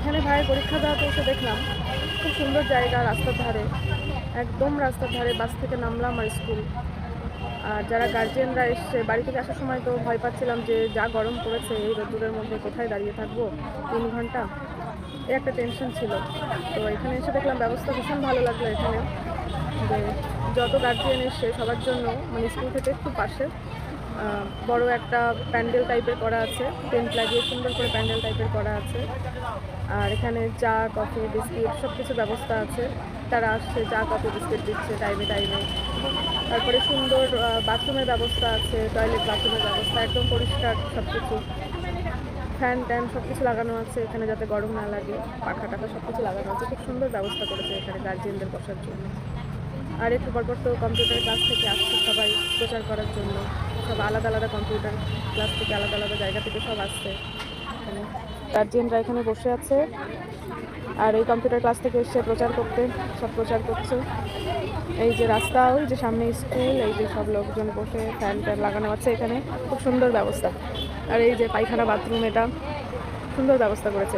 এখানে ভাইয়ের পরীক্ষা দেওয়াতে এসে দেখলাম খুব সুন্দর জায়গা, রাস্তার ধারে, একদম রাস্তার ধারে। বাস থেকে নামলাম আর স্কুল। আর যারা গার্জিয়ানরা এসছে, বাড়ি থেকে আসার সময় তো ভয় পাচ্ছিলাম যে যা গরম পড়েছে এই রোদ্দুরের মধ্যে কোথায় দাঁড়িয়ে থাকবো 3 ঘন্টা, এই একটা টেনশন ছিল। তো এখানে এসে দেখলাম ব্যবস্থা ভীষণ ভালো লাগলো এখানে, যে যত গার্জিয়ান এসছে সবার জন্য, মানে স্কুল থেকে একটু পাশে বড় একটা প্যান্ডেল টাইপের করা আছে, টেন্ট লাগিয়ে সুন্দর করে প্যান্ডেল টাইপের করা আছে। আর এখানে চা, কফি, বিস্কিট সব কিছু ব্যবস্থা আছে। তারা আসছে, চা, কফি, বিস্কিট দিচ্ছে টাইমে টাইমে। তারপরে সুন্দর বাথরুমের ব্যবস্থা আছে, টয়লেট বাথরুমের ব্যবস্থা, একদম পরিষ্কার সব কিছু। ফ্যান ট্যান সব কিছু লাগানো আছে এখানে যাতে গরম না লাগে, পাখা টাখা সব কিছু লাগানো আছে। খুব সুন্দর ব্যবস্থা করেছে এখানে গার্জিয়ানদের বসার জন্য। আর একটু পরপর তো কম্পিউটার ক্লাস থেকে আসছে সবাই প্রচার করার জন্য, সব আলাদা আলাদা কম্পিউটার ক্লাস থেকে আলাদা আলাদা জায়গা থেকে সব আসছে এখানে। গার্জিয়ানরা এখানে বসে আছে আর এই কম্পিউটার ক্লাস থেকে এসে প্রচার করতে, সব প্রচার করছে। এই যে রাস্তা, ওই যে সামনে স্কুল, এই যে সব লোকজন বসে, ফ্যান ট্যান লাগানো আছে এখানে, খুব সুন্দর ব্যবস্থা। আর এই যে পায়খানা, বাথরুম, এটা সুন্দর ব্যবস্থা করেছে।